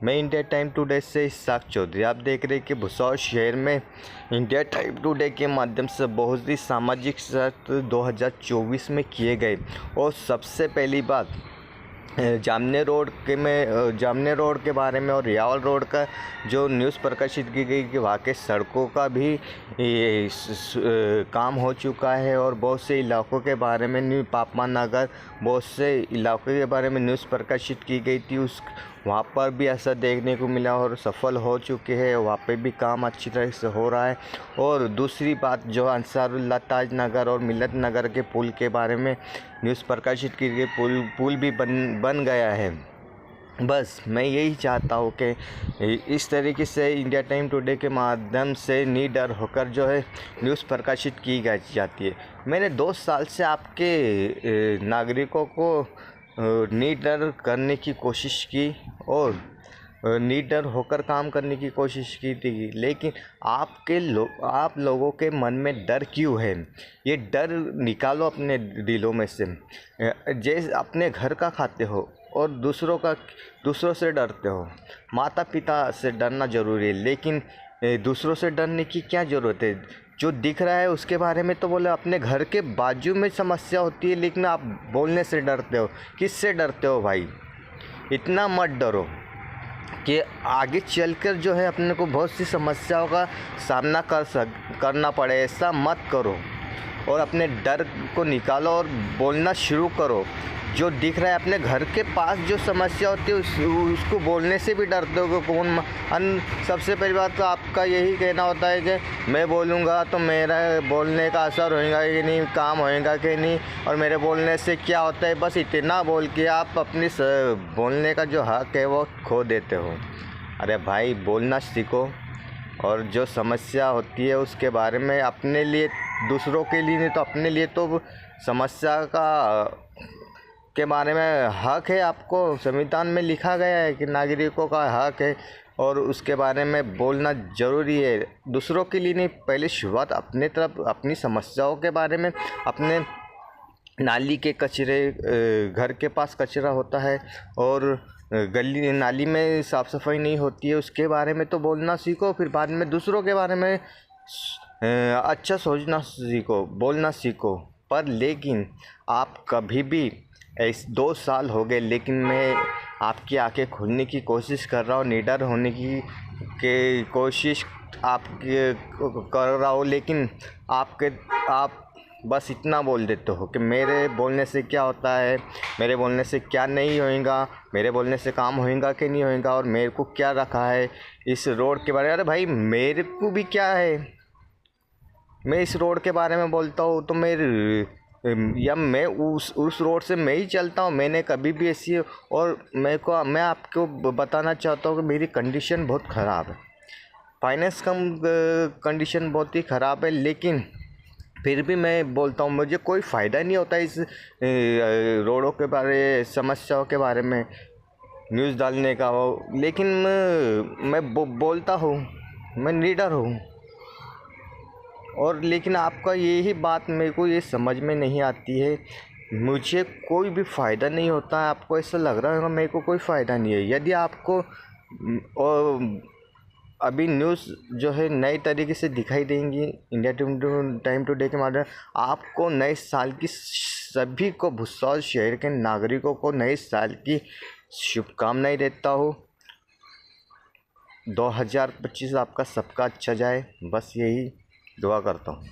मैं India time today से Isaac Chaudhary. आप देख रहे हैं कि भुसावल शहर में इंडिया टाइम टुडे के माध्यम से बहुत सी सामाजिक सत्र 2024 में किए गए। और सबसे पहली बात जामने रोड के बारे में और रियावल रोड का जो न्यूज़ प्रकाशित की गई कि वहाँ के सड़कों का भी काम हो चुका है। और बहुत से इलाकों के बारे में पापमा नगर बहुत से इलाकों के बारे में न्यूज़ प्रकाशित की गई थी। वहाँ पर भी ऐसा देखने को मिला और सफल हो चुके हैं। वहाँ पे भी काम अच्छी तरह से हो रहा है। और दूसरी बात जो अंसारुल्लाह ताज नगर और मिलत नगर के पुल के बारे में न्यूज़ प्रकाशित की गई, पुल भी बन गया है। बस मैं यही चाहता हूँ कि इस तरीके से इंडिया टाइम टुडे के माध्यम से निडर होकर जो है न्यूज़ प्रकाशित की जाती है। मैंने 2 साल से आपके नागरिकों को निडर करने की कोशिश की और निडर होकर काम करने की कोशिश की थी, लेकिन आप लोगों के मन में डर क्यों है? ये डर निकालो अपने दिलों में से। जैसे अपने घर का खाते हो और दूसरों से डरते हो। माता पिता से डरना ज़रूरी है, लेकिन दूसरों से डरने की क्या ज़रूरत है? जो दिख रहा है उसके बारे में तो बोले। अपने घर के बाजू में समस्या होती है, लेकिन आप बोलने से डरते हो। किससे डरते हो भाई? इतना मत डरो कि आगे चलकर जो है अपने को बहुत सी समस्याओं का सामना करना पड़े। ऐसा मत करो और अपने डर को निकालो और बोलना शुरू करो। जो दिख रहा है अपने घर के पास जो समस्या होती है उसको बोलने से भी डरते हो कि सबसे पहली बात तो आपका यही कहना होता है कि मैं बोलूँगा तो मेरा बोलने का असर होएगा कि नहीं, काम होएगा कि नहीं, और मेरे बोलने से क्या होता है। बस इतना बोल के आप अपनी बोलने का जो हक है वो खो देते हो। अरे भाई, बोलना सीखो और जो समस्या होती है उसके बारे में अपने लिए, दूसरों के लिए नहीं तो अपने लिए तो समस्या के बारे में हक है। आपको संविधान में लिखा गया है कि नागरिकों का हक है और उसके बारे में बोलना ज़रूरी है। दूसरों के लिए नहीं, पहले शुरुआत अपने तरफ, अपनी समस्याओं के बारे में। अपने नाली के कचरे, घर के पास कचरा होता है और गली नाली में साफ़ सफाई नहीं होती है, उसके बारे में तो बोलना सीखो। फिर बाद में दूसरों के बारे में अच्छा सोचना सीखो, बोलना सीखो। पर लेकिन आप कभी भी 2 साल हो गए, लेकिन मैं आपकी आंखें खोलने की कोशिश कर रहा हूँ, निडर होने की कोशिश कर रहा हूँ, लेकिन आप बस इतना बोल देते हो कि मेरे बोलने से क्या होता है, मेरे बोलने से क्या नहीं होएगा, मेरे बोलने से काम होएगा कि नहीं होएगा, और मेरे को क्या रखा है इस रोड के बारे में। अरे भाई, मेरे को भी क्या है? मैं इस रोड के बारे में बोलता हूँ तो मैं उस रोड से मैं ही चलता हूँ। मैंने कभी भी ऐसी, और मैं आपको बताना चाहता हूँ कि मेरी कंडीशन बहुत ख़राब है, फाइनेंस कंडीशन बहुत ही ख़राब है, लेकिन फिर भी मैं बोलता हूँ। मुझे कोई फ़ायदा नहीं होता इस रोडों के बारे, समस्याओं के बारे में न्यूज़ डालने का हो, लेकिन मैं बोलता हूँ, मैं लीडर हूँ। और लेकिन आपका यही बात मेरे को ये समझ में नहीं आती है। मुझे कोई भी फ़ायदा नहीं होता है, आपको ऐसा लग रहा होगा मेरे को कोई फ़ायदा नहीं है। यदि आपको अभी न्यूज़ जो है नए तरीके से दिखाई देंगी इंडिया टाइम टुडे के माध्यम, आपको नए साल की, सभी को, भुसावल शहर के नागरिकों को नए साल की शुभकामनाएं देता हूँ। 2025 आपका सबका अच्छा जाए, बस यही दुआ करता हूँ।